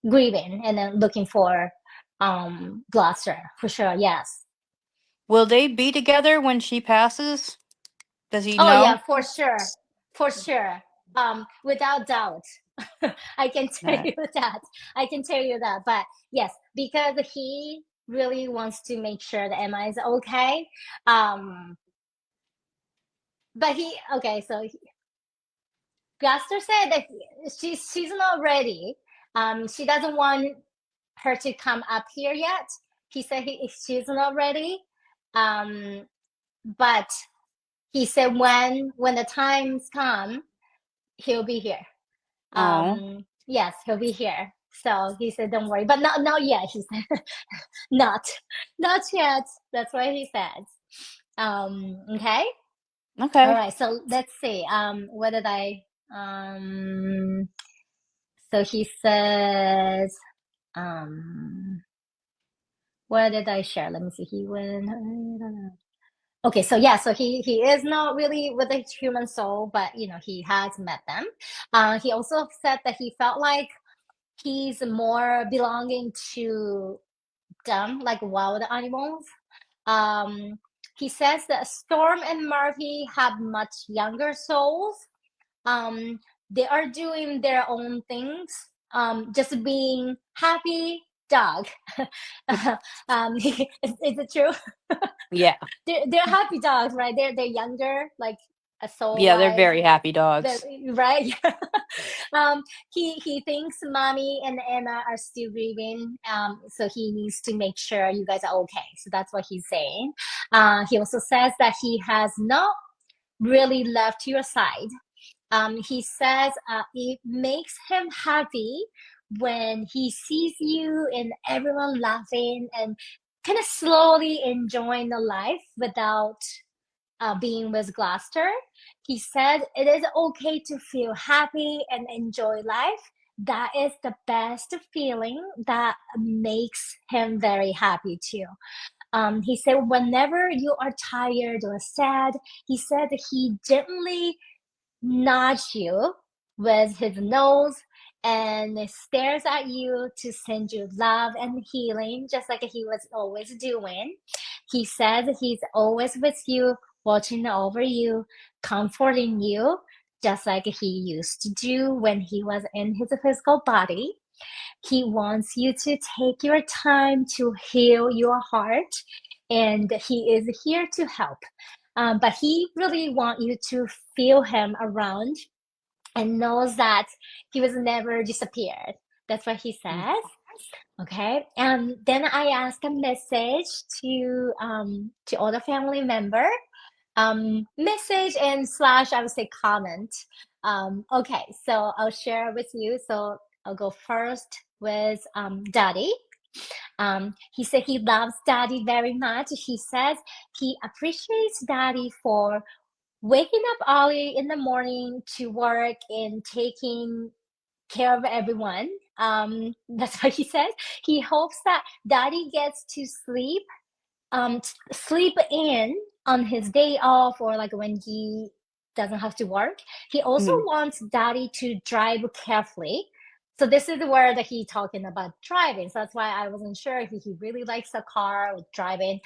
grieving and then looking for Gloucester for sure. Yes. Will they be together when she passes? Does he Oh yeah, know? for sure. Without doubt. I can tell Right. you that. I can tell you that. But yes, because he really wants to make sure that Emma is okay. But Gloucester said that she's not ready. She doesn't want her to come up here yet. He said she's not ready. Um, but he said when the times come, he'll be here. Oh, Yes, he'll be here. So he said, "Don't worry," but not yet. He said, "Not, not yet." That's what he says. Okay. All okay. right. So let's see. What did I? Um, so he says, um, what did I share? Let me see. He went. Okay, so yeah, so he is not really with a human soul, but he has met them. He also said that he felt like he's more belonging to them, like wild animals. Um, he says that Storm and Murphy have much younger souls. Um, they are doing their own things, just being happy dog. Is it true? Yeah. They're happy dogs, right? They're younger, like a soul Yeah, they're wise, very happy dogs. right? um, he thinks mommy and Emma are still grieving, so he needs to make sure you guys are okay. So that's what he's saying. He also says that he has not really left your side. He says it makes him happy when he sees you and everyone laughing and kind of slowly enjoying the life without being with Gloucester. He said it is okay to feel happy and enjoy life. That is the best feeling that makes him very happy too. He said, whenever you are tired or sad, he said he gently nudge you with his nose and stares at you to send you love and healing, just like he was always doing. He says he's always with you, watching over you, comforting you, just like he used to do when he was in his physical body. He wants you to take your time to heal your heart, and he is here to help. But he really wants you to feel him around and knows that he was never disappeared. That's what he says. Okay. Then I ask a message to all the family member. Message and slash I would say comment. Okay, so I'll share with you. So I'll go first with Daddy. He said he loves Daddy very much. He says he appreciates Daddy for waking up early in the morning to work and taking care of everyone. That's what he said. He hopes that Daddy gets to sleep in on his day off or like when he doesn't have to work. He also wants Daddy to drive carefully. So this is where that he talking about driving. So that's why I wasn't sure if he really likes a car with driving.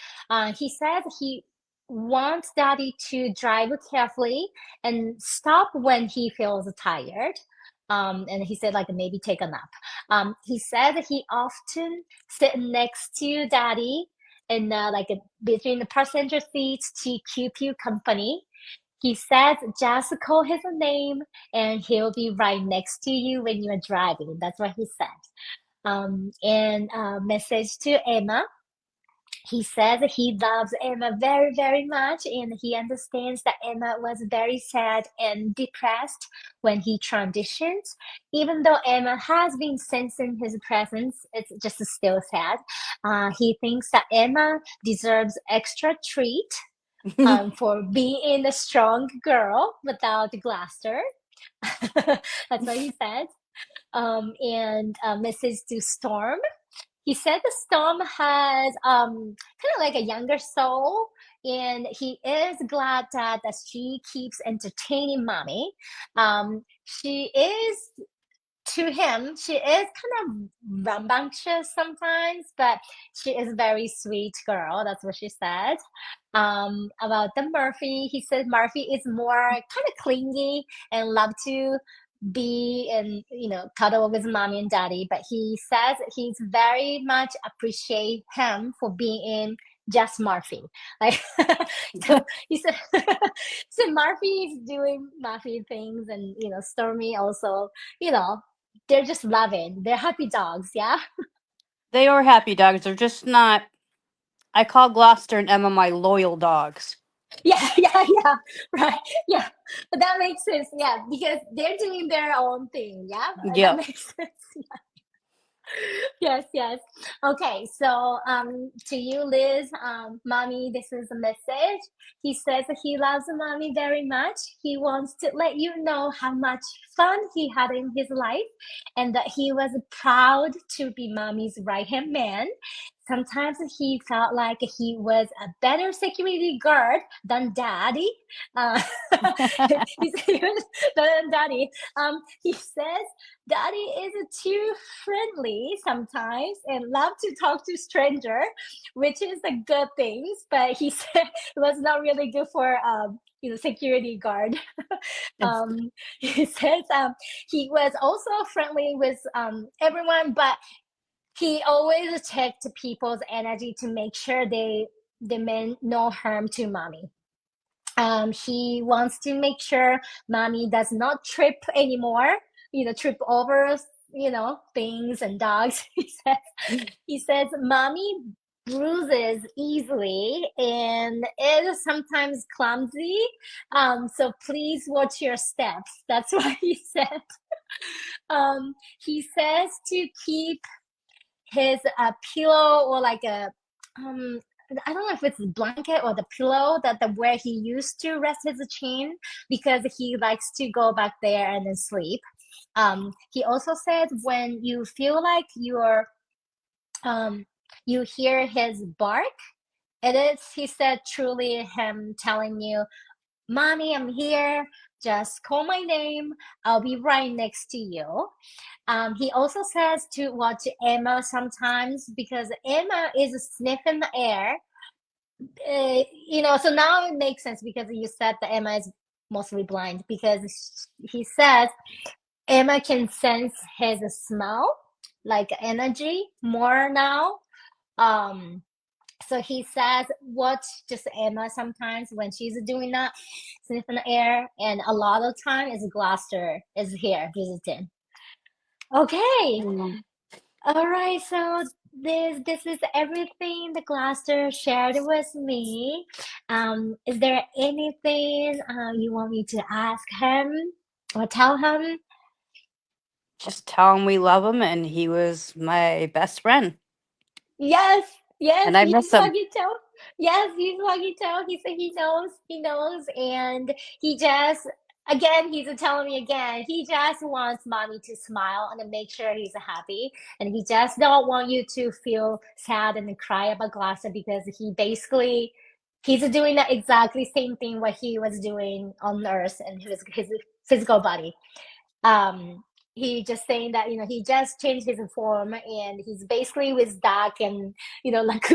He said he wants Daddy to drive carefully and stop when he feels tired. And he said like maybe take a nap. He said he often sit next to Daddy and between the passenger seats to keep you company. He says just call his name and he'll be right next to you when you're driving. That's what he said. And message to Emma. He says he loves Emma very, very much, and he understands that Emma was very sad and depressed when he transitioned. Even though Emma has been sensing his presence, it's just still sad. He thinks that Emma deserves extra treat for being a strong girl without Gloucester. That's what he said. And message to Storm. He said the Storm has kind of like a younger soul, and he is glad that she keeps entertaining Mommy. She is to him, she is kind of rambunctious sometimes, but she is a very sweet girl. That's what she said. About the Murphy, he said Murphy is more kind of clingy and love to be and cuddle with Mommy and Daddy, but he says he's very much appreciate him for being just Murphy. Like so he said so Murphy is doing Murphy things, and Stormy also, they're just loving. They're happy dogs, yeah? They are happy dogs. They're just not. I call Gloucester and Emma my loyal dogs. Yeah, yeah, yeah. Right. Yeah. But that makes sense, yeah, because they're doing their own thing, yeah? That Yep. makes sense. Yes, yes. Okay, so to you, Liz, Mommy, this is a message. He says that he loves Mommy very much. He wants to let you know how much fun he had in his life and that he was proud to be Mommy's right-hand man. Sometimes he felt like he was a better security guard than Daddy. He said he was better than Daddy. He says Daddy is too friendly sometimes and love to talk to stranger, which is a good thing. But he said it was not really good for security guard. He says he was also friendly with everyone, but he always checked people's energy to make sure they meant no harm to Mommy. He wants to make sure Mommy does not trip anymore, trip over, things and dogs. He says, Mommy bruises easily and is sometimes clumsy. So please watch your steps. That's what he said. He says to keep his pillow or like a I don't know if it's the blanket or the pillow that the where he used to rest his chin because he likes to go back there and then sleep. He also said when you feel like you hear his bark, it is, he said, truly him telling you, "Mommy, I'm here. Just call my name. I'll be right next to you." He also says to watch Emma sometimes because Emma is sniffing the air. So now it makes sense because you said that Emma is mostly blind because he says Emma can sense his smell, like energy, more now. Um, so he says, watch just Emma sometimes when she's doing that, sniffing the air, and a lot of time is Gloucester is here visiting. Okay, all right. So this is everything the Gloucester shared with me. Is there anything you want me to ask him or tell him? Just tell him we love him and he was my best friend. Yes, yes, And I he's miss him. walkie toe. Yes, he's walkie toe. He said he knows, and he just he's telling me again, he just wants mommy to smile and to make sure he's happy, and he just don't want you to feel sad and cry about Glasser because he's doing the exactly same thing what he was doing on Earth and his physical body. um he just saying that he just changed his form and he's basically with Dak and like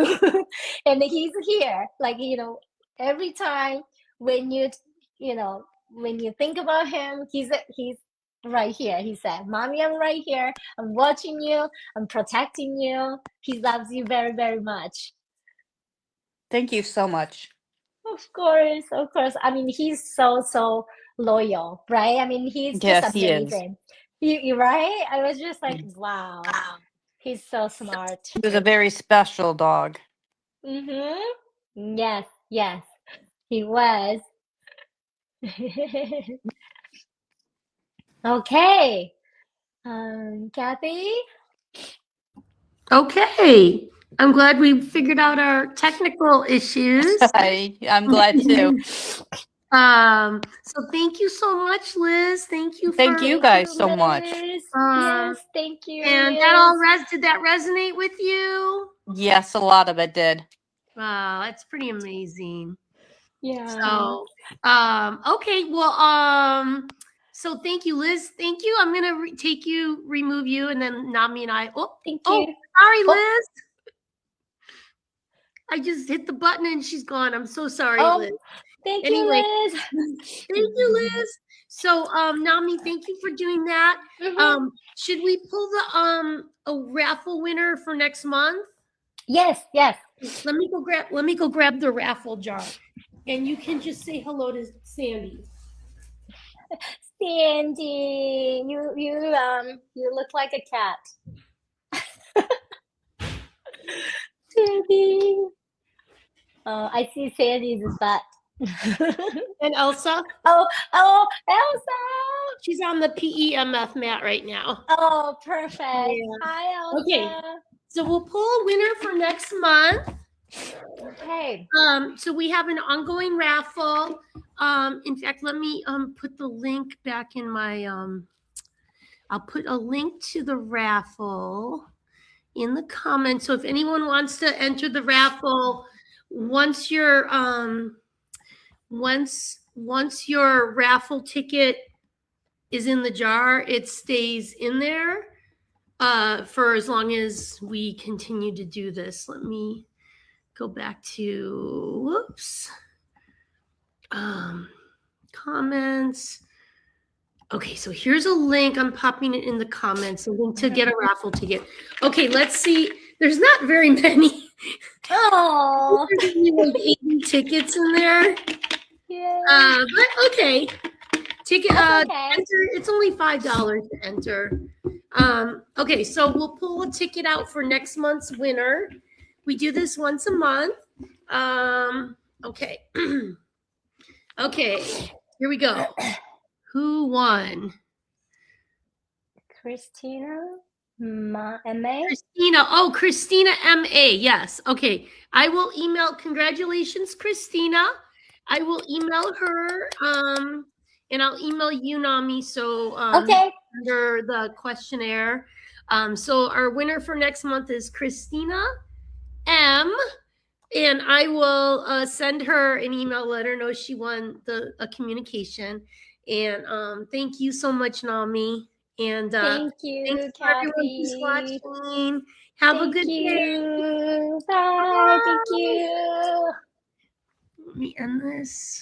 and he's here like every time when you know when you think about him, he's right here. He said, "Mommy, I'm right here. I'm watching you. I'm protecting you." He loves you very, very much. Thank you so much. Of course, of course. I mean, he's so loyal, right? I mean, he's just Yes, he is. amazing. You right? I was just like, wow, he's so smart. He was a very special dog. Mm-hmm. Yes, yes, he was. Okay. Kathy? Okay. I'm glad we figured out our technical issues. I'm glad too. So thank you so much, Liz. Thank you Thank for you guys so much. Liz. um Yes, thank you, and Liz. did that resonate with you? Yes, a lot of it did. Wow, that's pretty amazing. Yeah. So okay, well so thank you, Liz. Thank you. I'm gonna remove you, and then Nami and I. Thank Oh, you. sorry, Oh. Liz. I just hit the button and she's gone. I'm so sorry, Oh, Liz. thank Anyway, you, Liz. thank you, Liz. So, Nami, thank you for doing that. Mhm. Should we pull the a raffle winner for next month? Yes, yes. Let me go grab the raffle jar, and you can just say hello to Sandy. Sandy, you look like a cat. Sandy. Oh, I see Sandy's butt. And Elsa, Oh, Elsa. she's on the PEMF mat right now. Oh, perfect. Yeah. Hi, Elsa. Okay, so we'll pull a winner for next month. Okay. So we have an ongoing raffle. In fact, let me put the link back in my I'll put a link to the raffle in the comments. So if anyone wants to enter the raffle, once your raffle ticket is in the jar, it stays in there for as long as we continue to do this. Let me go back to whoops. Comments. Okay, so here's a link. I'm popping it in the comments. A link to get a raffle ticket. Okay, let's see. There's not very many. Oh. There's only like 80 tickets in there. Yeah. But okay. Ticket That's okay. enter, it's only $5 to enter. Okay, so we'll pull a ticket out for next month's winner. We do this once a month. Okay. Okay, here we go. Who won? Christina? M-A? Christina. Oh, Christina M.A. Yes. Okay. I will email. Congratulations, Christina. I will email her. And I'll email you, Nami. So Okay. under the questionnaire. So our winner for next month is Christina M. And I will send her an email, let her know she won a communication. And thank you so much, Nami. And Thank thanks you, for everyone who's Kathy. watching. Have a Thank good day. you. Bye. Thank you. Let me end this.